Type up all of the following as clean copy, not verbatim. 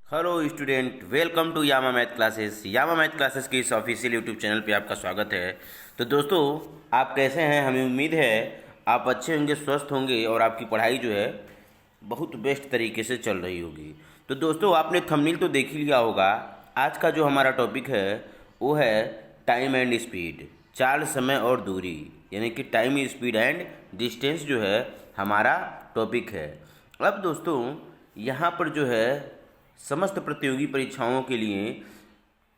Hello student, welcome to Yama math classes. Yama math classes के इस official YouTube channel पे आपका स्वागत है। तो दोस्तों, आप कैसे हैं? हमें उम्मीद है आप अच्छे होंगे, स्वस्थ होंगे और आपकी पढ़ाई जो है बहुत बेस्ट तरीके से चल रही होगी। तो दोस्तों, आपने थंबनेल तो देख ही लिया होगा। आज का जो हमारा टॉपिक है वो है टाइम एंड स्पीड, चाल, समय और दूरी, यानी कि टाइम, स्पीड एंड डिस्टेंस जो है हमारा टॉपिक है। अब दोस्तों, यहाँ पर जो है समस्त प्रतियोगी परीक्षाओं के लिए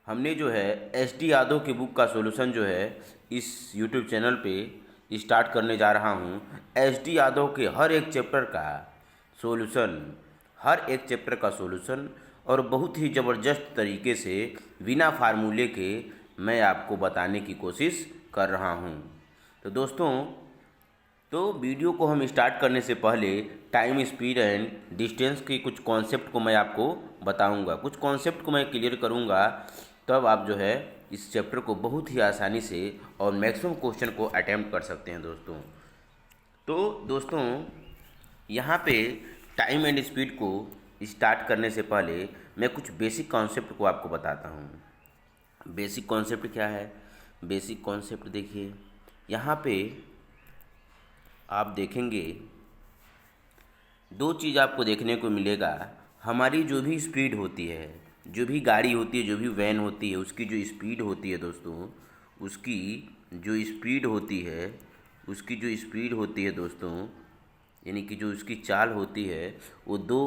हमने जो है एस डी यादव की बुक का सॉल्यूशन जो है इस यूट्यूब चैनल पे स्टार्ट करने जा रहा हूँ। एस डी यादव के हर एक चैप्टर का सॉल्यूशन, हर एक चैप्टर का सॉल्यूशन और बहुत ही ज़बरदस्त तरीके से बिना फार्मूले के मैं आपको बताने की कोशिश कर रहा हूँ। तो दोस्तों, तो वीडियो को हम स्टार्ट करने से पहले टाइम, स्पीड एंड डिस्टेंस के कुछ कॉन्सेप्ट को मैं आपको बताऊंगा, कुछ कॉन्सेप्ट को मैं क्लियर करूंगा। तब आप जो है इस चैप्टर को बहुत ही आसानी से और मैक्सिमम क्वेश्चन को अटैम्प्ट कर सकते हैं दोस्तों। तो दोस्तों, यहाँ पे टाइम एंड स्पीड को स्टार्ट करने से पहले मैं कुछ बेसिक कॉन्सेप्ट को आपको बताता हूँ। बेसिक कॉन्सेप्ट क्या है? बेसिक कॉन्सेप्ट देखिए, यहाँ पे आप देखेंगे दो चीज़ आपको देखने को मिलेगा। हमारी जो भी स्पीड होती है, जो भी गाड़ी होती है, जो भी वैन होती है, उसकी जो स्पीड होती है दोस्तों, उसकी जो स्पीड होती है, उसकी जो स्पीड होती है दोस्तों, यानी कि जो उसकी चाल होती है, वो दो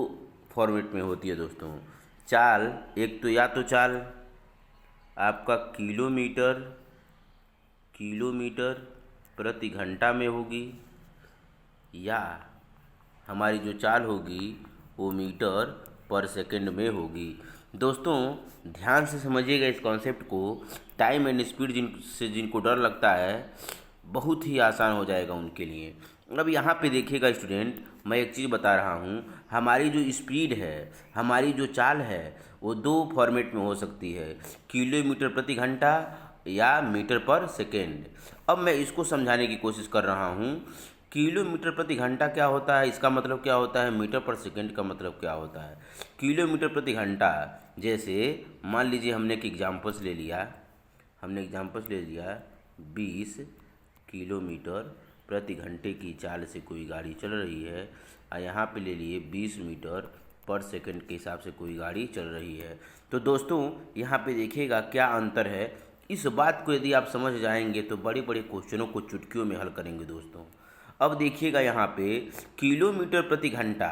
फॉर्मेट में होती है दोस्तों। चाल, एक तो या तो चाल आपका किलोमीटर किलोमीटर प्रति घंटा में होगी, या हमारी जो चाल होगी वो मीटर पर सेकंड में होगी। दोस्तों, ध्यान से समझिएगा इस कॉन्सेप्ट को। टाइम एंड स्पीड जिनको डर लगता है, बहुत ही आसान हो जाएगा उनके लिए। अब यहाँ पे देखिएगा स्टूडेंट, मैं एक चीज़ बता रहा हूँ। हमारी जो स्पीड है, हमारी जो चाल है, वो दो फॉर्मेट में हो सकती है, किलोमीटर प्रति घंटा या मीटर पर सेकेंड। अब मैं इसको समझाने की कोशिश कर रहा हूँ। किलोमीटर प्रति घंटा क्या होता है, इसका मतलब क्या होता है, मीटर पर सेकंड का मतलब क्या होता है। किलोमीटर प्रति घंटा, जैसे मान लीजिए हमने एक एग्जाम्पल्स ले लिया, 20 किलोमीटर प्रति घंटे की चाल से कोई गाड़ी चल रही है, और यहाँ पे ले लिए 20 मीटर पर सेकंड के हिसाब से कोई गाड़ी चल रही है। तो दोस्तों, यहाँ पे देखिएगा क्या अंतर है। इस बात को यदि आप समझ जाएंगे तो बड़े बड़े क्वेश्चनों को चुटकियों में हल करेंगे दोस्तों। अब देखिएगा यहाँ पे किलोमीटर प्रति घंटा,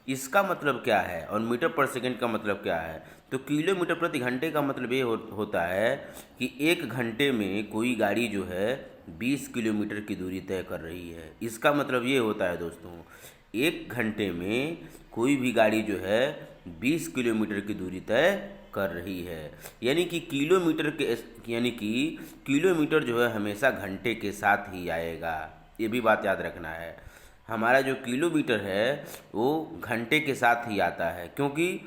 इसका मतलब क्या है, और मीटर पर सेकंड का मतलब क्या है। तो किलोमीटर प्रति घंटे का मतलब ये होता है कि एक घंटे में कोई गाड़ी जो है 20 किलोमीटर की दूरी तय कर रही है। इसका मतलब ये होता है दोस्तों, एक घंटे में कोई भी गाड़ी जो है 20 किलोमीटर की दूरी तय कर रही है। यानी कि किलोमीटर जो है हमेशा घंटे के साथ ही आएगा। ये भी बात याद रखना है। हमारा जो किलोमीटर है वो घंटे के साथ ही आता है, क्योंकि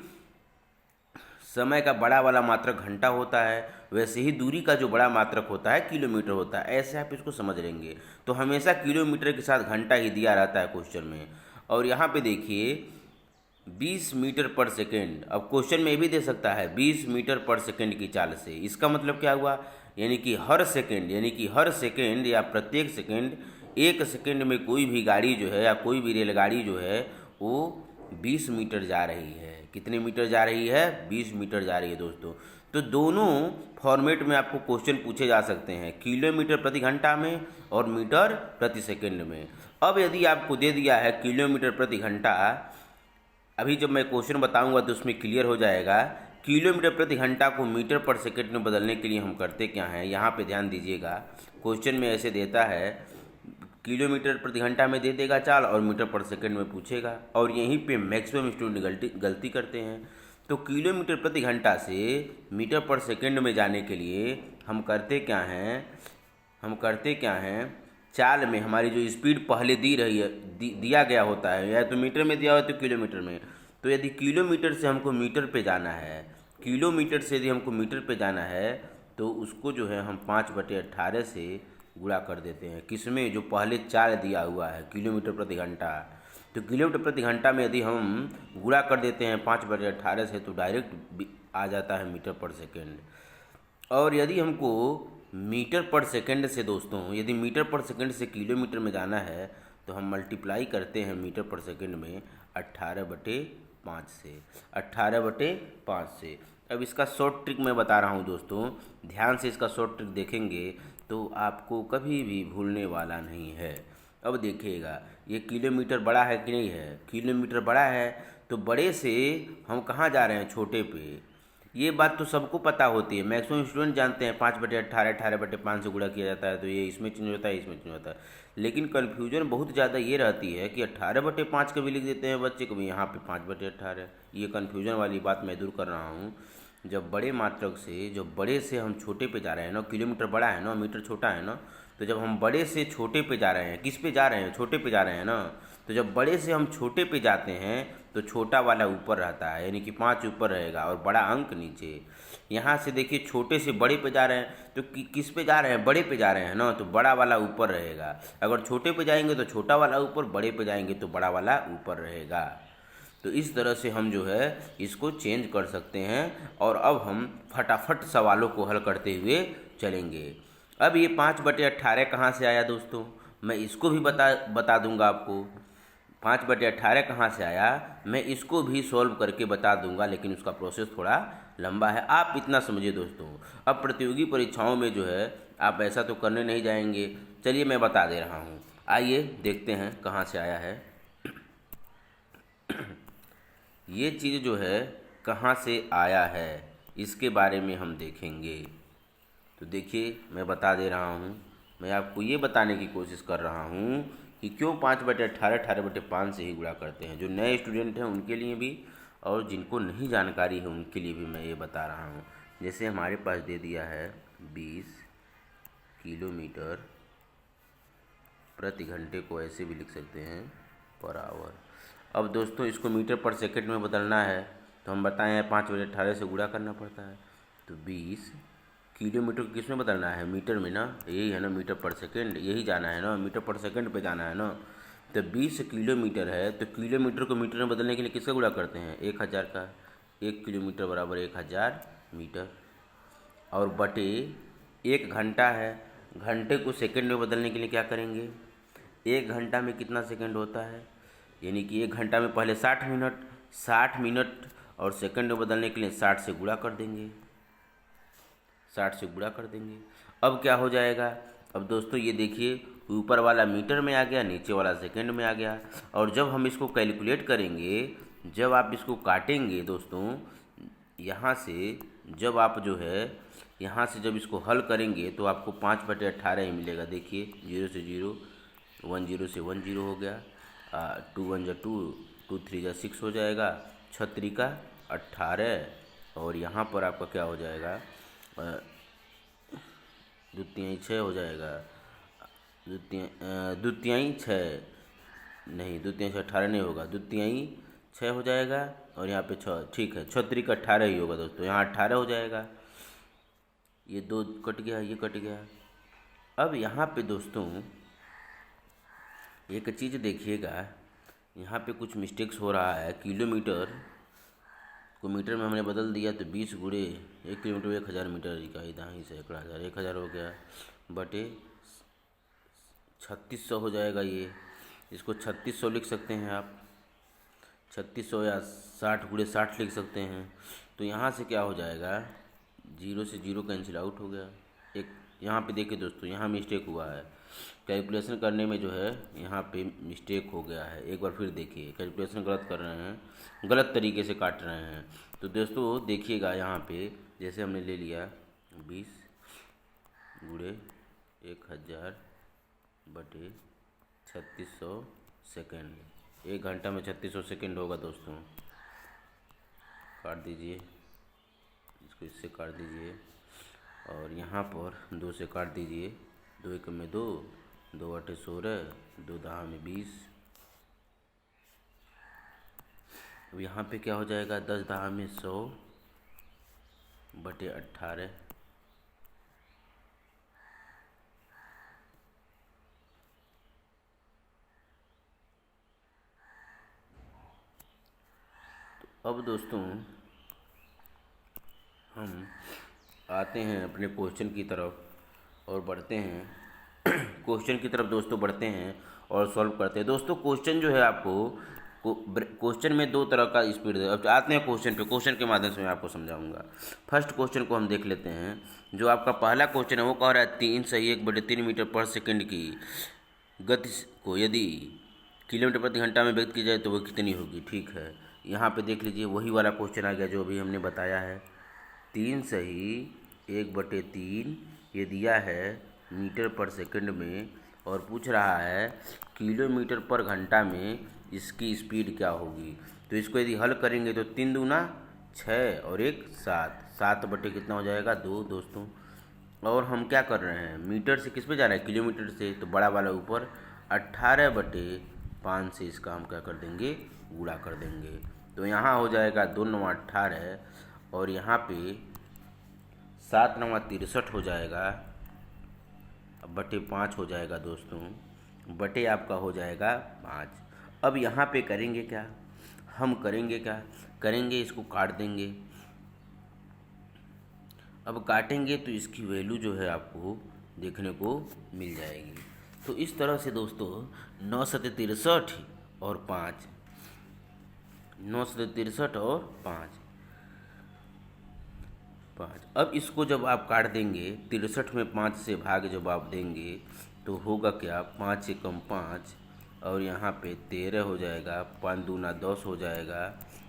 समय का बड़ा वाला मात्रक घंटा होता है, वैसे ही दूरी का जो बड़ा मात्रक होता है किलोमीटर होता है। ऐसे आप इसको समझ लेंगे। तो हमेशा किलोमीटर के साथ घंटा ही दिया रहता है क्वेश्चन में। और यहाँ पे देखिए 20 मीटर पर सेकेंड, अब क्वेश्चन में ये भी दे सकता है 20 मीटर पर सेकेंड की चाल से। इसका मतलब क्या हुआ, यानी कि हर सेकेंड या प्रत्येक सेकेंड, एक सेकेंड में कोई भी गाड़ी जो है या कोई भी रेलगाड़ी जो है वो 20 मीटर जा रही है। कितने मीटर जा रही है? 20 मीटर जा रही है दोस्तों। तो दोनों फॉर्मेट में आपको क्वेश्चन पूछे जा सकते हैं, किलोमीटर प्रति घंटा में और मीटर प्रति सेकेंड में। अब यदि आपको दे दिया है किलोमीटर प्रति घंटा, अभी जब मैं क्वेश्चन बताऊंगा तो उसमें क्लियर हो जाएगा। किलोमीटर प्रति घंटा को मीटर पर सेकेंड में बदलने के लिए हम करते क्या हैं, यहाँ पे ध्यान दीजिएगा। क्वेश्चन में ऐसे देता है, किलोमीटर प्रति घंटा में दे देगा चाल और मीटर पर सेकंड में पूछेगा, और यहीं पे मैक्सिमम स्टूडेंट गलती करते हैं। तो किलोमीटर प्रति घंटा से मीटर पर सेकंड में जाने के लिए हम करते क्या हैं, चाल में हमारी जो स्पीड पहले दिया गया होता है, या तो मीटर में दिया हो तो किलोमीटर में। तो यदि किलोमीटर से हमको मीटर पे जाना है, तो उसको जो है हम 5/18 से गुणा कर देते हैं, किसमें, जो पहले चाल दिया हुआ है किलोमीटर प्रति घंटा। तो किलोमीटर प्रति घंटा में यदि हम गुणा कर देते हैं 5/18 से तो डायरेक्ट आ जाता है मीटर पर सेकेंड। और यदि हमको मीटर पर सेकंड से दोस्तों, यदि मीटर पर सेकंड से किलोमीटर में जाना है तो हम मल्टीप्लाई करते हैं मीटर पर सेकंड में 18/5 से, 18/5 से। अब इसका शॉर्ट ट्रिक मैं बता रहा हूँ दोस्तों, ध्यान से इसका शॉर्ट ट्रिक देखेंगे तो आपको कभी भी भूलने वाला नहीं है। अब देखिएगा ये किलोमीटर बड़ा है कि नहीं है, किलोमीटर बड़ा है तो बड़े से हम कहाँ जा रहे हैं, छोटे पे। ये बात तो सबको पता होती है, मैक्सिमम स्टूडेंट जानते हैं 5/18 18/5 से गुणा किया जाता है तो ये इसमें चेंज होता है, इसमें चेंज होता है। लेकिन कन्फ्यूजन बहुत ज़्यादा ये रहती है कि 18/5 कभी लिख देते हैं बच्चे, कभी यहाँ पे 5/18। ये कन्फ्यूजन वाली बात मैं दूर कर रहा हूँ। जब बड़े मात्रक से, जब बड़े से हम छोटे पे जा रहे हैं ना, किलोमीटर बड़ा है ना, मीटर छोटा है ना, तो जब हम बड़े से छोटे पे जा रहे हैं, किस पे जा रहे हैं, छोटे पे जा रहे हैं ना, तो जब बड़े से हम छोटे पे जाते हैं तो छोटा वाला ऊपर रहता है, यानी कि 5 ऊपर रहेगा और बड़ा अंक नीचे। यहाँ से देखिए छोटे से बड़े पे जा रहे हैं तो किस पे जा रहे हैं, बड़े पे जा रहे हैं ना, तो बड़ा वाला ऊपर रहेगा। अगर छोटे पे जाएंगे तो छोटा वाला ऊपर, बड़े पे जाएंगे तो बड़ा वाला ऊपर रहेगा। तो इस तरह से हम जो है इसको चेंज कर सकते हैं। और अब हम फटाफट सवालों को हल करते हुए चलेंगे। अब ये 5/18 कहाँ से आया दोस्तों, मैं इसको भी बता दूंगा आपको। 5/18 कहाँ से आया मैं इसको भी सॉल्व करके बता दूंगा, लेकिन उसका प्रोसेस थोड़ा लंबा है। आप इतना समझिए दोस्तों, अब प्रतियोगी परीक्षाओं में जो है आप ऐसा तो करने नहीं जाएंगे, चलिए मैं बता दे रहा हूँ। आइए देखते हैं कहाँ से आया है। ये चीज़ जो है कहाँ से आया है इसके बारे में हम देखेंगे। तो देखिए मैं बता दे रहा हूँ, मैं आपको ये बताने की कोशिश कर रहा हूँ कि क्यों 5/18 18/5 से ही गुणा करते हैं। जो नए स्टूडेंट हैं उनके लिए भी और जिनको नहीं जानकारी है उनके लिए भी मैं ये बता रहा हूँ। जैसे हमारे पास दे दिया है 20 किलोमीटर प्रति घंटे को ऐसे भी लिख सकते हैं पर आवर। अब दोस्तों इसको मीटर पर सेकंड में बदलना है तो हम बताएं 5/18 से गुणा करना पड़ता है। तो 20 किलोमीटर को किस में बदलना है, मीटर में ना, यही है ना, मीटर पर सेकंड, यही जाना है ना, मीटर पर सेकंड पे जाना है ना। तो 20 किलोमीटर है तो किलोमीटर को मीटर में बदलने के लिए किसका गुणा करते हैं, 1000 का। 1 किलोमीटर बराबर 1000 मीटर। और बटे 1 घंटा है, घंटे को सेकंड में बदलने के लिए क्या करेंगे, 1 घंटा में कितना सेकंड होता है, यानी कि 1 घंटा में पहले 60 मिनट, 60 मिनट और सेकंड में बदलने के लिए 60 से गुणा कर देंगे, 60 से गुणा कर देंगे। अब क्या हो जाएगा, अब दोस्तों ये देखिए ऊपर वाला मीटर में आ गया, नीचे वाला सेकंड में आ गया। और जब हम इसको कैलकुलेट करेंगे, जब आप इसको काटेंगे दोस्तों, यहाँ से जब आप जो है यहाँ से जब इसको हल करेंगे तो आपको 5/18 ही मिलेगा। देखिए 0 से 0, 1 0 से 1 0 हो गया, 2 1 जा 2, 2 3 जा 6 हो जाएगा, 6 3 का 18। और यहाँ पर आपका क्या हो जाएगा, द्वितीय 6 हो जाएगा, द्वितीय 6 नहीं, द्वितीय 6 18 नहीं होगा, द्वितीय 6 हो जाएगा। और यहाँ पे 6, ठीक है, 6 3 का 18 ही होगा दोस्तों, यहाँ 18 हो जाएगा। ये 2 कट गया, ये कट गया। अब यहाँ पे दोस्तों एक चीज़ देखिएगा, यहाँ पे कुछ मिस्टेक्स हो रहा है। किलोमीटर को मीटर में हमने बदल दिया तो 20 गुणे 1 किलोमीटर 1000 मीटर, इकाई दाही सैकड़ा हज़ार, 1000 हो गया, बटे 3600 हो जाएगा। ये इसको 3600 लिख सकते हैं आप, 3600 या 60 गुणे 60 लिख सकते हैं। तो यहाँ से क्या हो जाएगा, 0 से 0 कैंसिल आउट हो गया। एक यहाँ पे देखिए दोस्तों, यहाँ मिस्टेक हुआ है, कैलकुलेशन करने में जो है यहाँ पे मिस्टेक हो गया है। एक बार फिर देखिए, कैलकुलेशन गलत कर रहे हैं, गलत तरीके से काट रहे हैं। तो दोस्तों देखिएगा यहाँ पे, जैसे हमने ले लिया 20 गुणे 1000 बटे 3600 सेकेंड, 1 घंटा में 3600 सेकेंड होगा दोस्तों। काट दीजिए इसको, इससे काट दीजिए और यहाँ पर 2 से काट दीजिए, 2 1 में 2, 2 8 16, 2 10 में 20। अब यहाँ पे क्या हो जाएगा, 10 10 में 100 बटे 18। अब दोस्तों हम आते हैं अपने क्वेश्चन की तरफ और बढ़ते हैं क्वेश्चन की तरफ दोस्तों बढ़ते हैं और सॉल्व करते हैं। दोस्तों क्वेश्चन जो है आपको क्वेश्चन में दो तरह का स्पीड है। अब आते हैं क्वेश्चन पे, क्वेश्चन के माध्यम से मैं आपको समझाऊंगा। फर्स्ट क्वेश्चन को हम देख लेते हैं। जो आपका पहला क्वेश्चन है वो कह रहा है 3/1/3 मीटर पर सेकंड की गति को यदि किलोमीटर प्रति घंटा में व्यक्त की जाए तो वो कितनी होगी। ठीक है, यहाँ पे देख लीजिए वही वाला क्वेश्चन आ गया जो अभी हमने बताया है। 3/1/3 ये दिया है मीटर पर सेकंड में और पूछ रहा है किलोमीटर पर घंटा में इसकी स्पीड क्या होगी। तो इसको यदि हल करेंगे तो 3 दूना 6 और 1 7, 7 बटे कितना हो जाएगा 2 दोस्तों। और हम क्या कर रहे हैं, मीटर से किस पे जा रहे हैं, किलोमीटर से, तो बड़ा वाला ऊपर 18/5 से इसका हम क्या कर देंगे, गुणा कर देंगे। तो यहाँ हो जाएगा 2 9 18 और यहाँ पे 7 9 63 हो जाएगा, अब बटे 5 हो जाएगा दोस्तों, बटे आपका हो जाएगा 5। अब यहाँ पे करेंगे क्या, हम करेंगे क्या करेंगे, इसको काट देंगे। अब काटेंगे तो इसकी वैल्यू जो है आपको देखने को मिल जाएगी। तो इस तरह से दोस्तों 9 7 63 और 5, 9 7 63 और 5। अब इसको जब आप काट देंगे, 63 में 5 से भाग जब आप देंगे तो होगा क्या, 5 से कम 5 और यहाँ पे 13 हो जाएगा, 5 दूना 10 हो जाएगा,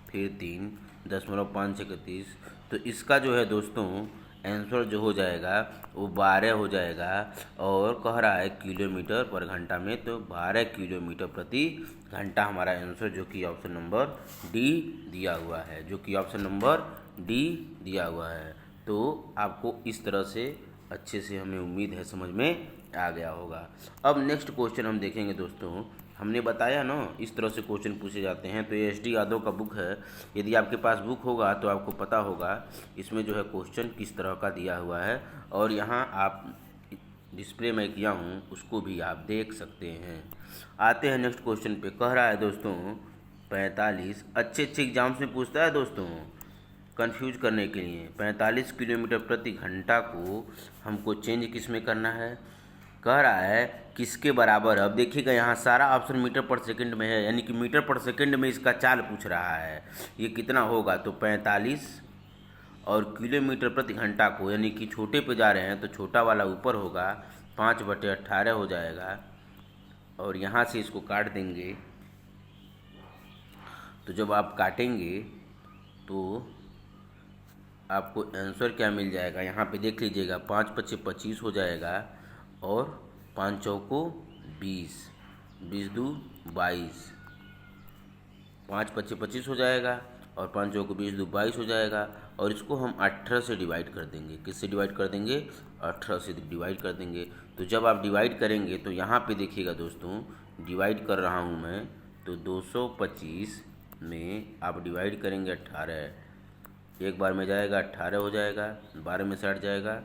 फिर 3 10.5 31। तो इसका जो है दोस्तों आंसर जो हो जाएगा वो 12 हो जाएगा। और कह रहा है किलोमीटर पर घंटा में, तो 12 किलोमीटर प्रति घंटा हमारा आंसर जो कि ऑप्शन नंबर डी दिया हुआ है, जो कि ऑप्शन नंबर डी दिया हुआ है। तो आपको इस तरह से अच्छे से हमें उम्मीद है समझ में आ गया होगा। अब नेक्स्ट क्वेश्चन हम देखेंगे दोस्तों। हमने बताया ना इस तरह से क्वेश्चन पूछे जाते हैं। तो ये एस डी यादव का बुक है, यदि आपके पास बुक होगा तो आपको पता होगा इसमें जो है क्वेश्चन किस तरह का दिया हुआ है। और यहाँ आप डिस्प्ले में किया हूँ उसको भी आप देख सकते हैं। आते हैं नेक्स्ट क्वेश्चन पे। कह रहा है दोस्तों 45, अच्छे एग्जाम्स में पूछता है दोस्तों कंफ्यूज करने के लिए। 45 किलोमीटर प्रति घंटा को हमको चेंज किस में करना है, कह रहा है किसके बराबर। अब देखिएगा यहाँ सारा ऑप्शन मीटर पर सेकंड में है, यानी कि मीटर पर सेकंड में इसका चाल पूछ रहा है ये कितना होगा। तो 45 और किलोमीटर प्रति घंटा को, यानी कि छोटे पे जा रहे हैं तो छोटा वाला ऊपर होगा, 5/18 हो जाएगा। और यहाँ से इसको काट देंगे। तो जब आप काटेंगे तो आपको आंसर क्या मिल जाएगा, यहाँ पे देख लीजिएगा, 5 5 25 हो जाएगा और 5 चौको 20, 20 2 22, 5 5 25 हो जाएगा और 5 चौको 20 2 22 हो जाएगा। और इसको हम 18 से डिवाइड कर देंगे। किससे डिवाइड कर देंगे, 18 से डिवाइड कर देंगे। तो जब आप डिवाइड करेंगे तो यहाँ पे देखिएगा दोस्तों, डिवाइड कर रहा हूँ मैं, तो 225 में आप डिवाइड करेंगे 18, एक बार में जाएगा 18 हो जाएगा, 12 में 60 जाएगा,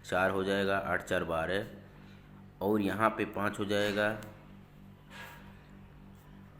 4 हो जाएगा, 8 4 12 और यहाँ पे 5 हो जाएगा,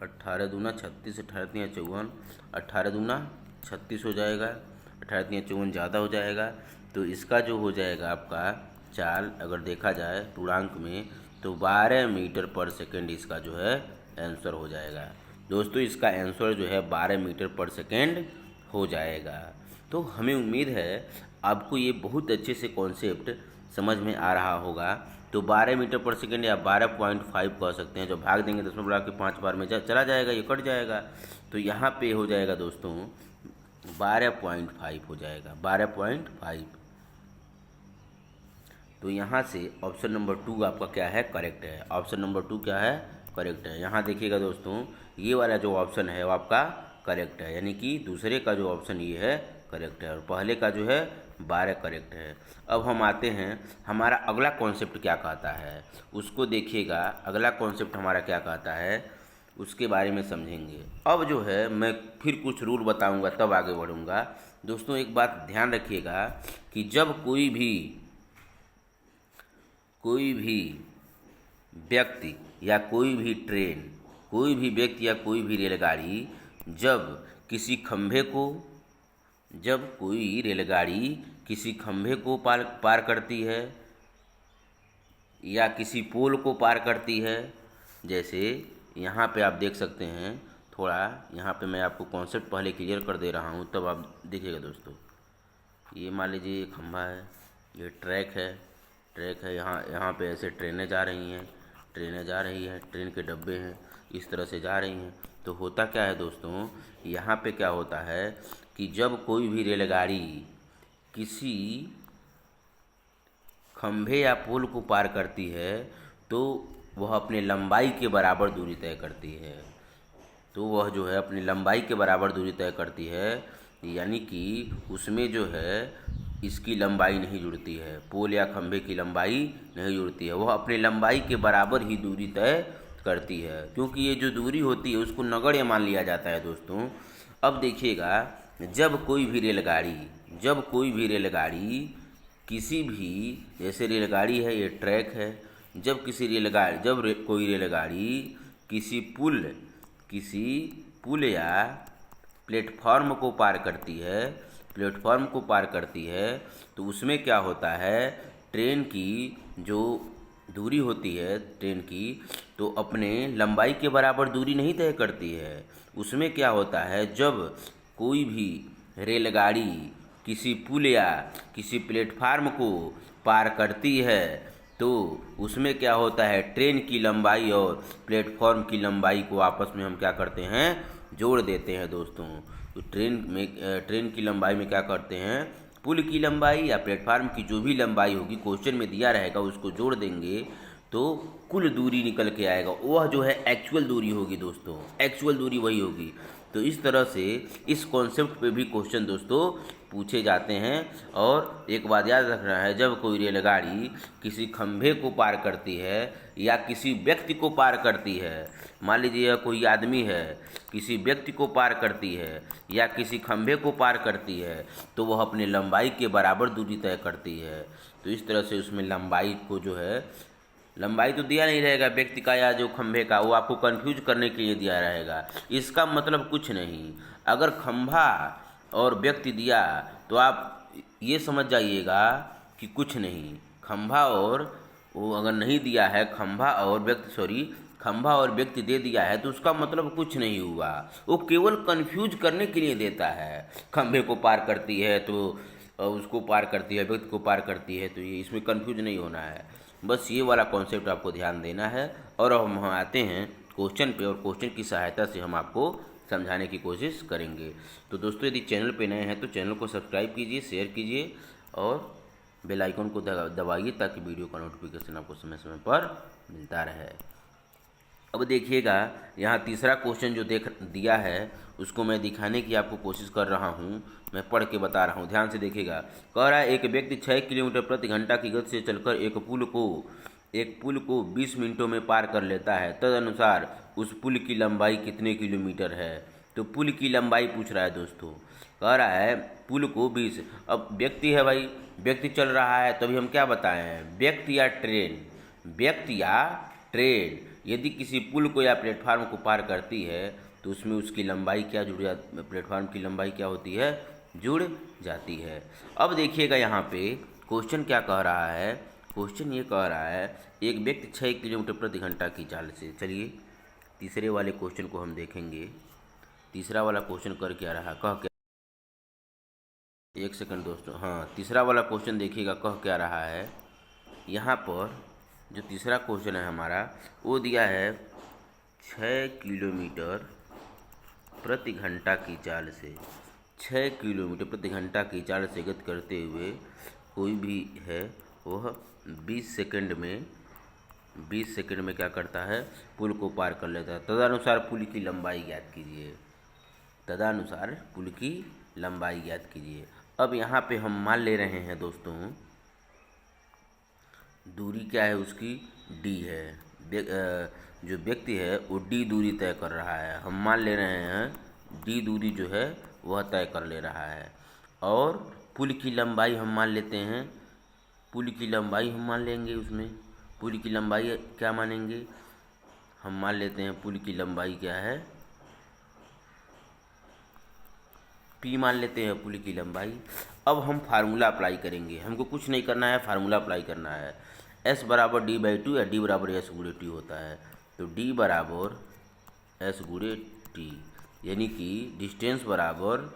18 दूना 36, 18 3 54, 18 दूना 36 हो जाएगा, 18 3 54 ज़्यादा हो जाएगा। तो इसका जो हो जाएगा आपका चाल अगर देखा जाए पूर्णांक में तो 12 मीटर पर सेकेंड इसका जो है आंसर हो जाएगा। दोस्तों इसका आंसर जो है 12 मीटर पर सेकेंड हो जाएगा। तो हमें उम्मीद है आपको ये बहुत अच्छे से कॉन्सेप्ट समझ में आ रहा होगा। तो 12 मीटर पर सेकेंड या 12.5 कह सकते हैं। जब भाग देंगे 10 में बढ़ा के 5 बार में चला जाएगा, ये कट जाएगा। तो यहाँ पे हो जाएगा दोस्तों 12.5 हो जाएगा, 12.5। तो यहाँ से ऑप्शन नंबर 2 आपका क्या है, करेक्ट है। ऑप्शन नंबर 2 क्या है, करेक्ट है। यहाँ देखिएगा दोस्तों ये वाला जो ऑप्शन है वो आपका करेक्ट है, यानी कि दूसरे का जो ऑप्शन ये है करेक्ट है और पहले का जो है 12 करेक्ट है। अब हम आते हैं हमारा अगला कॉन्सेप्ट क्या कहता है, उसको देखिएगा। अगला कॉन्सेप्ट हमारा क्या कहता है उसके बारे में समझेंगे। अब जो है मैं फिर कुछ रूल बताऊंगा तब आगे बढ़ूंगा। दोस्तों एक बात ध्यान रखिएगा कि जब कोई भी व्यक्ति या कोई भी ट्रेन कोई भी व्यक्ति या कोई भी रेलगाड़ी जब किसी खंभे को जब कोई रेलगाड़ी किसी खंभे को पार करती है या किसी पोल को पार करती है, जैसे यहाँ पे आप देख सकते हैं, थोड़ा यहाँ पे मैं आपको कॉन्सेप्ट पहले क्लियर कर दे रहा हूँ तब आप देखिएगा दोस्तों। ये मान लीजिए ये खंभा है, ये ट्रैक है, यहाँ पे ऐसे ट्रेनें जा रही हैं, ट्रेन के डब्बे हैं, इस तरह से जा रही हैं। तो होता क्या है दोस्तों, यहाँ पे क्या होता है कि जब कोई भी रेलगाड़ी किसी खंभे या पुल को पार करती है तो वह अपने लंबाई के बराबर दूरी तय करती है। तो वह जो है अपनी लंबाई के बराबर दूरी तय करती है, यानी कि उसमें जो है इसकी लंबाई नहीं जुड़ती है, पोल या खंभे की लंबाई नहीं जुड़ती है, वह अपनी लंबाई के बराबर ही दूरी तय करती है, क्योंकि ये जो दूरी होती है उसको नगण्य मान लिया जाता है दोस्तों। अब देखिएगा, जब कोई भी रेलगाड़ी किसी भी, जैसे रेलगाड़ी है, ये ट्रैक है, जब कोई रेलगाड़ी किसी पुल या प्लेटफॉर्म को पार करती है तो उसमें क्या होता है, ट्रेन की जो दूरी होती है ट्रेन की, तो अपने लंबाई के बराबर दूरी नहीं तय करती है। उसमें क्या होता है, जब कोई भी रेलगाड़ी किसी पुल या किसी प्लेटफार्म को पार करती है तो उसमें क्या होता है, ट्रेन की लंबाई और प्लेटफॉर्म की लंबाई को आपस में हम क्या करते हैं, जोड़ देते हैं दोस्तों। तो ट्रेन की लंबाई में क्या करते हैं, पुल की लंबाई या प्लेटफार्म की जो भी लंबाई होगी क्वेश्चन में दिया रहेगा उसको जोड़ देंगे तो कुल दूरी निकल के आएगा, वह जो है एक्चुअल दूरी होगी दोस्तों, एक्चुअल दूरी वही होगी। तो इस तरह से इस कॉन्सेप्ट पे भी क्वेश्चन दोस्तों पूछे जाते हैं। और एक बात याद रखना है, जब कोई रेलगाड़ी किसी खंभे को पार करती है या किसी व्यक्ति को पार करती है, मान लीजिए कोई आदमी है, किसी व्यक्ति को पार करती है या किसी खंभे को पार करती है तो वह अपने लंबाई के बराबर दूरी तय करती है। तो इस तरह से उसमें लंबाई को जो है, लंबाई तो दिया नहीं रहेगा व्यक्ति का या जो खंभे का, वो आपको कंफ्यूज करने के लिए दिया रहेगा, इसका मतलब कुछ नहीं। अगर खंभा और व्यक्ति दिया तो आप ये समझ जाइएगा कि कुछ नहीं, खंभा और वो अगर नहीं दिया है, खंभा और व्यक्ति दे दिया है तो उसका मतलब कुछ नहीं हुआ, वो केवल कंफ्यूज करने के लिए देता है। खंभे को पार करती है तो उसको पार करती है, व्यक्ति को पार करती है, तो ये इसमें कंफ्यूज नहीं होना है, बस ये वाला कॉन्सेप्ट आपको ध्यान देना है। और अब हम आते हैं क्वेश्चन पे और क्वेश्चन की सहायता से हम आपको समझाने की कोशिश करेंगे। तो दोस्तों यदि चैनल पे नए हैं तो चैनल को सब्सक्राइब कीजिए, शेयर कीजिए और बेल आइकन को दबाइए ताकि वीडियो का नोटिफिकेशन आपको समय समय पर मिलता रहे। अब देखिएगा, यहाँ तीसरा क्वेश्चन जो दिया है उसको मैं दिखाने की आपको कोशिश कर रहा हूँ, मैं पढ़ के बता रहा हूँ, ध्यान से देखिएगा। कह रहा है, एक व्यक्ति 6 किलोमीटर प्रति घंटा की गति से चलकर एक पुल को 20 मिनटों में पार कर लेता है, तदनुसार उस पुल की लंबाई कितने किलोमीटर है। तो पुल की लंबाई पूछ रहा है दोस्तों, कह रहा है पुल को 20, अब व्यक्ति है भाई, व्यक्ति चल रहा है, तभी हम क्या बताए हैं, व्यक्ति या ट्रेन यदि किसी पुल को या प्लेटफार्म को पार करती है तो उसमें उसकी लंबाई क्या प्लेटफार्म की लंबाई क्या होती है, जुड़ जाती है। अब देखिएगा यहाँ पे क्वेश्चन क्या कह रहा है, क्वेश्चन ये कह रहा है एक व्यक्ति 6 किलोमीटर प्रति घंटा की चाल से, चलिए तीसरे वाले क्वेश्चन को हम देखेंगे। तीसरा वाला क्वेश्चन कर क्या रहा, कह क्या, एक सेकंड दोस्तों, हाँ तीसरा वाला क्वेश्चन देखिएगा कह क्या रहा है। यहाँ पर जो तीसरा क्वेश्चन है हमारा वो दिया है 6 किलोमीटर प्रति घंटा की चाल से, 6 किलोमीटर प्रति घंटा की चाल से गति करते हुए कोई भी है वह 20 सेकंड में क्या करता है, पुल को पार कर लेता है। तदनुसार पुल की लंबाई ज्ञात कीजिए। अब यहाँ पे हम मान ले रहे हैं दोस्तों, दूरी क्या है उसकी, d है, जो व्यक्ति है वो d दूरी तय कर रहा है, हम मान ले रहे हैं d दूरी जो है वह तय कर ले रहा है। और पुल की लंबाई हम मान लेते हैं, पुल की लंबाई हम मान लेंगे, उसमें पुल की लंबाई क्या मानेंगे, हम मान लेते हैं पुल की लंबाई क्या है, p मान लेते हैं पुल की लंबाई। अब हम फार्मूला अप्लाई करेंगे, हमको कुछ नहीं करना है, फार्मूला अप्लाई करना है। s बराबर d/2 या d बराबर s गुणे t होता है। तो d बराबर s गुणे t, यानी कि डिस्टेंस बराबर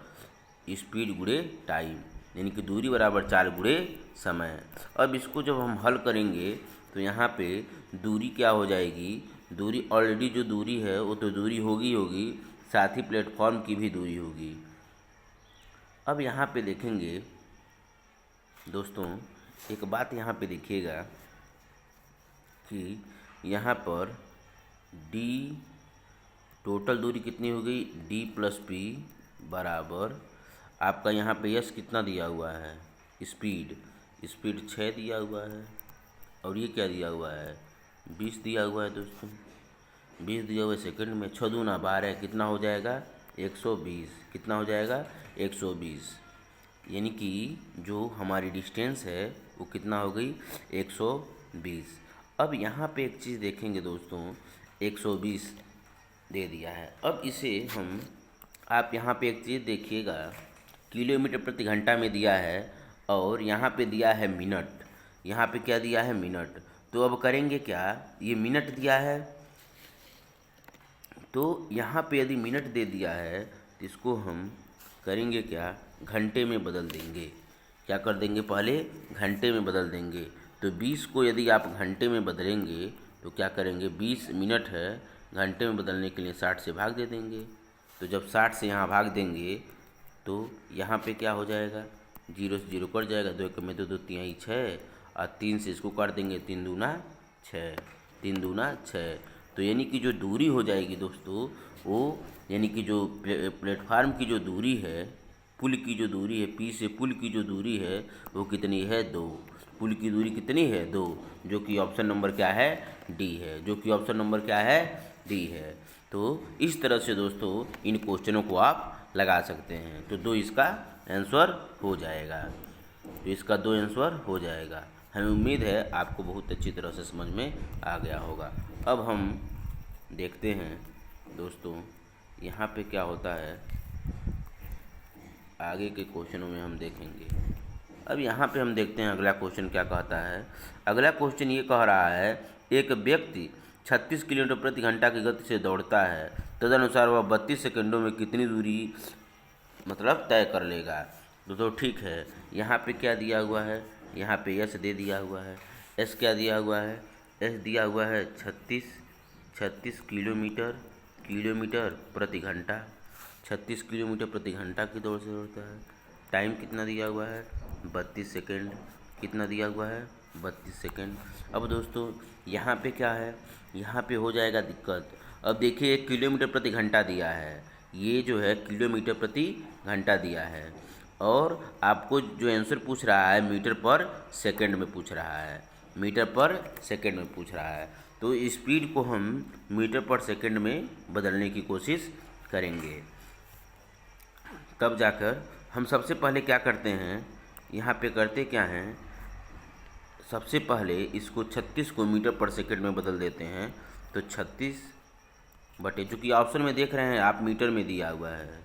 स्पीड गुणे टाइम, यानी कि दूरी बराबर चाल गुणे समय। अब इसको जब हम हल करेंगे तो यहाँ पे दूरी क्या हो जाएगी, दूरी ऑलरेडी जो दूरी है वो तो दूरी होगी, साथ ही प्लेटफॉर्म की भी दूरी होगी। अब यहाँ पे देखेंगे दोस्तों, एक बात यहाँ पे देखिएगा कि यहाँ पर d टोटल दूरी कितनी हो गई, d प्लस p बराबर आपका यहाँ पे s कितना दिया हुआ है, स्पीड 6 दिया हुआ है, और ये क्या दिया हुआ है, 20 दिया हुआ है दोस्तों, 20 दिया हुआ है सेकंड में। 6 दूना 12 कितना हो जाएगा, 120। कितना हो जाएगा, 120। यानी कि जो हमारी डिस्टेंस है वो कितना हो गई, 120। अब यहाँ पे एक चीज़ देखेंगे दोस्तों, 120 दे दिया है। अब इसे हम, आप यहाँ पे एक चीज़ देखिएगा, किलोमीटर प्रति घंटा में दिया है और यहाँ पे दिया है मिनट, यहाँ पे क्या दिया है, मिनट। तो अब करेंगे क्या, ये मिनट दिया है, तो यहाँ पे यदि मिनट दे दिया है तो इसको हम करेंगे क्या, घंटे में बदल देंगे। क्या कर देंगे, पहले घंटे में बदल देंगे। तो 20 को यदि आप घंटे में बदलेंगे तो क्या करेंगे, 20 मिनट है, घंटे में बदलने के लिए 60 से भाग दे देंगे। तो जब 60 से यहाँ भाग देंगे तो यहाँ पे क्या हो जाएगा, 0 से 0 कट जाएगा, 2 में 2 2 3 6, और 3 से इसको काट देंगे, 3 दूना 6, 3 दूना 6। तो यानी कि जो दूरी हो जाएगी दोस्तों, वो यानी कि जो प्लेटफार्म की जो दूरी है, पुल की जो दूरी है, पी से पुल की जो दूरी है वो कितनी है, 2। पुल की दूरी कितनी है, 2, जो कि ऑप्शन नंबर क्या है, डी है, जो कि ऑप्शन नंबर क्या है, डी है। तो इस तरह से दोस्तों इन क्वेश्चनों को आप लगा सकते हैं। तो 2 इसका आंसर हो जाएगा, तो इसका 2 आंसर हो जाएगा। हमें उम्मीद है आपको बहुत अच्छी तरह से समझ में आ गया होगा। अब हम देखते हैं दोस्तों यहाँ पे क्या होता है, आगे के क्वेश्चनों में हम देखेंगे। अब यहाँ पे हम देखते हैं अगला क्वेश्चन क्या कहता है। अगला क्वेश्चन ये कह रहा है, एक व्यक्ति 36 किलोमीटर प्रति घंटा की गति से दौड़ता है, तदनुसार वह 32 सेकंडों में कितनी दूरी मतलब तय कर लेगा। तो ठीक है, यहाँ पे क्या दिया हुआ है, यहाँ पे एस दे दिया हुआ है। एस क्या दिया हुआ है, एस दिया हुआ है 36 किलोमीटर प्रति घंटा, 36 किलोमीटर प्रति घंटा की दौड़ से दौड़ता है। टाइम कितना दिया हुआ है, 32 सेकेंड। कितना दिया हुआ है, 32 सेकेंड। अब दोस्तों यहाँ पे क्या है, यहाँ पे हो जाएगा दिक्कत। अब देखिए किलोमीटर प्रति घंटा दिया है, ये जो है किलोमीटर प्रति घंटा दिया है, और आपको जो आंसर पूछ रहा है मीटर पर सेकंड में पूछ रहा है, मीटर पर सेकंड में पूछ रहा है। तो स्पीड को हम मीटर पर सेकंड में बदलने की कोशिश करेंगे, तब जाकर हम सबसे पहले क्या करते हैं, यहाँ पे करते क्या हैं, सबसे पहले इसको 36 को मीटर पर सेकंड में बदल देते हैं। तो 36 बटे, चूँकि ऑप्शन में देख रहे हैं आप मीटर में दिया हुआ है,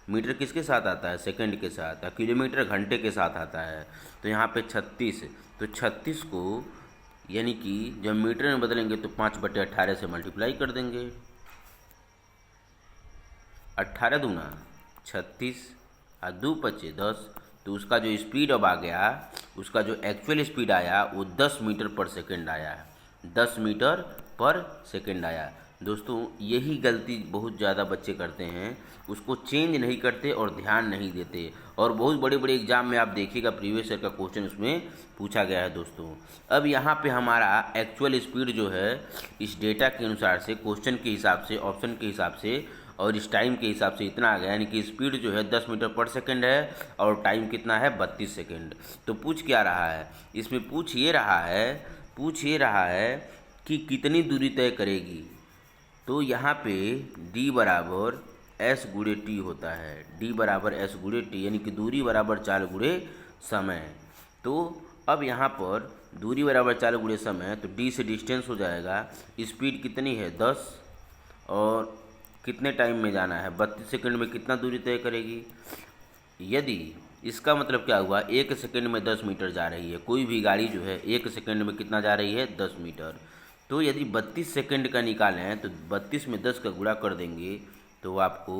मीटर किसके साथ आता है, सेकंड के साथ, किलोमीटर घंटे के साथ आता है। तो यहाँ पे 36, तो 36 को यानी कि जब मीटर में बदलेंगे तो 5/18 से मल्टीप्लाई कर देंगे, 18 दूना 36 और 2 पचे 10। तो उसका जो स्पीड अब आ गया, उसका जो एक्चुअल स्पीड आया वो 10 मीटर पर सेकंड आया, 10 मीटर पर सेकंड आया। दोस्तों यही गलती बहुत ज़्यादा बच्चे करते हैं, उसको चेंज नहीं करते और ध्यान नहीं देते, और बहुत बड़े बड़े एग्जाम में आप देखिएगा प्रीवियस ईयर का क्वेश्चन उसमें पूछा गया है दोस्तों। अब यहाँ पे हमारा एक्चुअल स्पीड जो है इस डेटा के अनुसार से, क्वेश्चन के हिसाब से, ऑप्शन के हिसाब से और इस टाइम के हिसाब से इतना आ गया, यानी कि स्पीड जो है 10 मीटर पर सेकंड है और टाइम कितना है, 32 सेकंड। तो पूछ क्या रहा है, इसमें पूछ ये रहा है कि कितनी दूरी तय करेगी। तो यहाँ पे d बराबर s गुणे टी होता है, d बराबर s गुणे टी, यानी कि दूरी बराबर चाल गुणे समय। तो अब यहाँ पर दूरी बराबर चाल गुणे समय, तो डी से डिस्टेंस हो जाएगा। स्पीड कितनी है 10, और कितने टाइम में जाना है 32 सेकंड में कितना दूरी तय करेगी। यदि इसका मतलब क्या हुआ, 1 सेकंड में 10 मीटर जा रही है, कोई भी गाड़ी जो है 1 सेकंड में कितना जा रही है 10 मीटर। तो यदि 32 सेकंड का निकालें तो 32 में 10 का गुणा कर देंगे तो आपको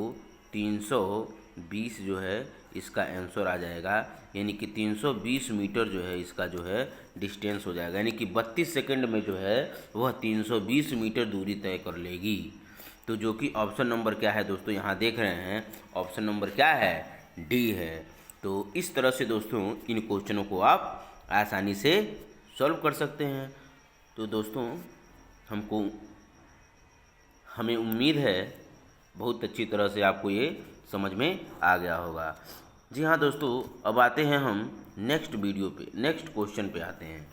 320 जो है इसका आंसर आ जाएगा, यानी कि 320 मीटर जो है इसका जो है डिस्टेंस हो जाएगा, यानी कि 32 सेकंड में जो है वह 320 मीटर दूरी तय कर लेगी। तो जो कि ऑप्शन नंबर क्या है दोस्तों, यहाँ देख रहे हैं ऑप्शन नंबर क्या है, डी है। तो इस तरह से दोस्तों इन क्वेश्चनों को आप आसानी से सॉल्व कर सकते हैं। तो दोस्तों हमें उम्मीद है बहुत अच्छी तरह से आपको ये समझ में आ गया होगा। जी हाँ दोस्तों, अब आते हैं हम नेक्स्ट वीडियो पे, नेक्स्ट क्वेश्चन पे आते हैं।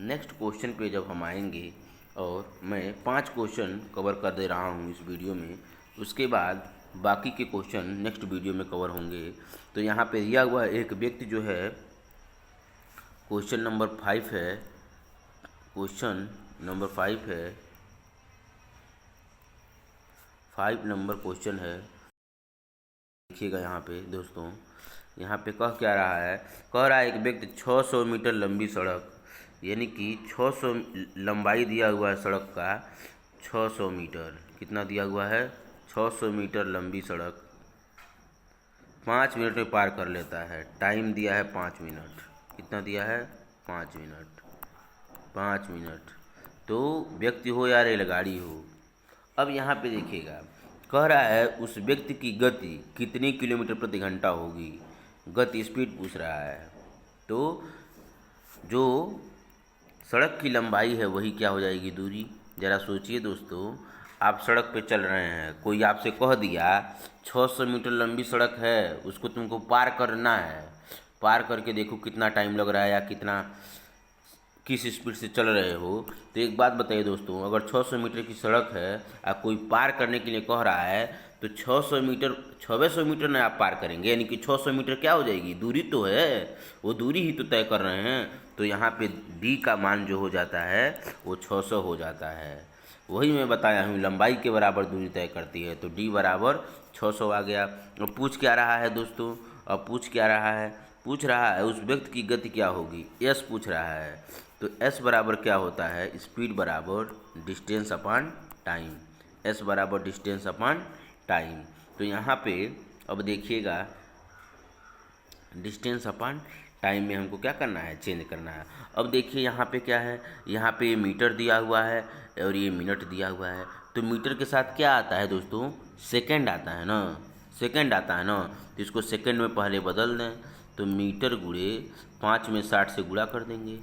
नेक्स्ट क्वेश्चन पे जब हम आएंगे, और मैं 5 क्वेश्चन कवर कर दे रहा हूँ इस वीडियो में, उसके बाद बाकी के क्वेश्चन नेक्स्ट वीडियो में कवर होंगे। तो यहाँ पे दिया हुआ एक व्यक्ति जो है, क्वेश्चन नंबर 5 है, क्वेश्चन नंबर 5 है, 5 नंबर क्वेश्चन है। देखिएगा यहाँ पे दोस्तों, यहाँ पे कह क्या रहा है, कह रहा है एक व्यक्ति 600 मीटर लंबी सड़क, यानी कि 600 लंबाई दिया हुआ है सड़क का, 600 मीटर कितना दिया हुआ है, 600 मीटर लंबी सड़क 5 मिनट में पार कर लेता है। टाइम दिया है 5 मिनट, कितना दिया है 5 मिनट, 5 मिनट। तो व्यक्ति हो या रेलगाड़ी हो। अब यहाँ पे देखिएगा, कह रहा है उस व्यक्ति की गति कितनी किलोमीटर प्रति घंटा होगी, गति स्पीड पूछ रहा है। तो जो सड़क की लंबाई है वही क्या हो जाएगी, दूरी। ज़रा सोचिए दोस्तों, आप सड़क पे चल रहे हैं, कोई आपसे कह दिया 600 मीटर लंबी सड़क है, उसको तुमको पार करना है, पार करके देखो कितना टाइम लग रहा है या किस स्पीड से चल रहे हो। तो एक बात बताइए दोस्तों, अगर 600 मीटर की सड़क है और कोई पार करने के लिए कह रहा है, तो 600 मीटर 600 मीटर नहीं आप पार करेंगे, यानी कि 600 मीटर क्या हो जाएगी, दूरी तो है, वो दूरी ही तो तय कर रहे हैं। तो यहाँ पे डी का मान जो हो जाता है वो 600 हो जाता है। वही मैं बताया हूँ, लंबाई के बराबर दूरी तय करती है, तो डी बराबर 600 आ गया। अब पूछ क्या रहा है दोस्तों, अब पूछ क्या रहा है, पूछ रहा है उस व्यक्ति की गति क्या होगी, एस पूछ रहा है। तो एस बराबर क्या होता है, स्पीड बराबर डिस्टेंस अपॉन टाइम, एस बराबर डिस्टेंस अपॉन टाइम। तो यहाँ पे अब देखिएगा, डिस्टेंस अपॉन टाइम में हमको क्या करना है, चेंज करना है। अब देखिए यहाँ पे क्या है, यहाँ पे ये मीटर दिया हुआ है और ये मिनट दिया हुआ है। तो मीटर के साथ क्या आता है दोस्तों, सेकंड आता है ना, सेकंड आता है ना। तो इसको सेकंड में पहले बदल दें, तो मीटर गुणे 5 में 60 से गुणा कर देंगे।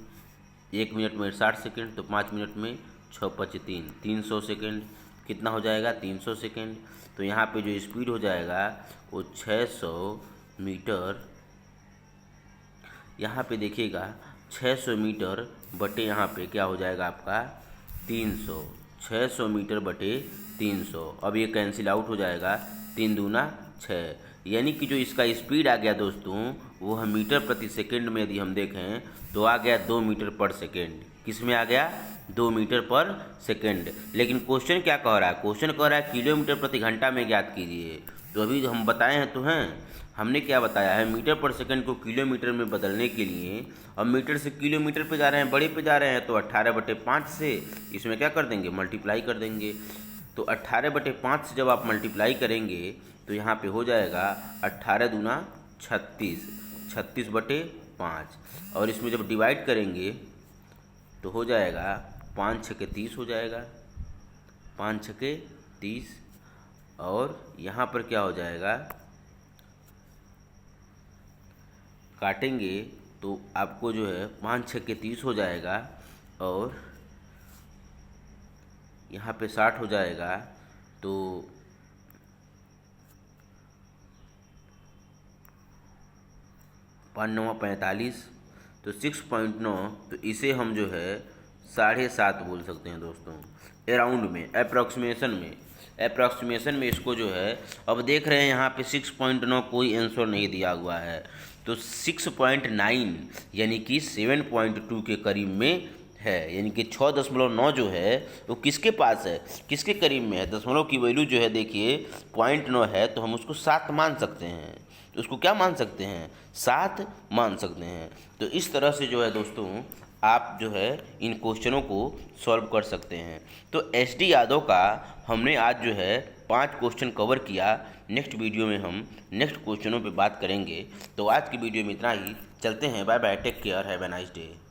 1 मिनट में 60 सेकंड, तो 5 मिनट में 6 5 3 300 सेकंड, कितना हो जाएगा 300 सेकंड। तो यहाँ पे जो स्पीड हो जाएगा वो 600 मीटर, यहाँ पे देखिएगा 600 मीटर बटे यहाँ पे क्या हो जाएगा आपका 300, 600 मीटर बटे 300। अब ये कैंसिल आउट हो जाएगा, 3 दूना 6, यानी कि जो इसका स्पीड आ गया दोस्तों वो है मीटर प्रति सेकंड में यदि हम देखें तो आ गया 2 मीटर पर सेकंड। किस में आ गया, 2 मीटर पर सेकंड। लेकिन क्वेश्चन क्या कह रहा है, क्वेश्चन कह रहा है किलोमीटर प्रति घंटा में ज्ञात कीजिए। तो अभी हम बताए हैं तो हैं, हमने क्या बताया है, मीटर पर सेकंड को किलोमीटर में बदलने के लिए अब मीटर से किलोमीटर पे जा रहे हैं, बड़े पे जा रहे हैं, तो 18/5 से इसमें क्या कर देंगे, मल्टीप्लाई कर देंगे। तो 18/5 से जब आप मल्टीप्लाई करेंगे तो यहाँ पे हो जाएगा 18 दूना 36, 36/5, और इसमें जब डिवाइड करेंगे तो हो जाएगा 5 छके 30 हो जाएगा, 5 छके 30। और यहाँ पर क्या हो जाएगा, काटेंगे तो आपको जो है 5 छके 30 हो जाएगा, और यहाँ पे 60 हो जाएगा। तो 5 9 45, तो 6.9, तो इसे हम जो है 7.5 बोल सकते हैं दोस्तों, अराउंड में, अप्रॉक्सीमेशन में। अप्रॉक्सीमेशन में इसको जो है, अब देख रहे हैं यहाँ पे 6.9 कोई आंसर नहीं दिया हुआ है, तो 6.9 यानी कि 7.2 के करीब में है, यानी कि 6.9 जो है वो किसके पास है, किसके करीब में है। दशमलव की वैल्यू जो है देखिए 0.9 है, तो हम उसको 7 मान सकते हैं, तो उसको क्या मान सकते हैं, 7 मान सकते हैं। तो इस तरह से जो है दोस्तों आप जो है इन क्वेश्चनों को सॉल्व कर सकते हैं। तो एस.डी. यादव का हमने आज जो है 5 क्वेश्चन कवर किया। नेक्स्ट वीडियो में हम नेक्स्ट क्वेश्चनों पे बात करेंगे। तो आज की वीडियो में इतना ही, चलते हैं, bye bye, take care, have a nice day.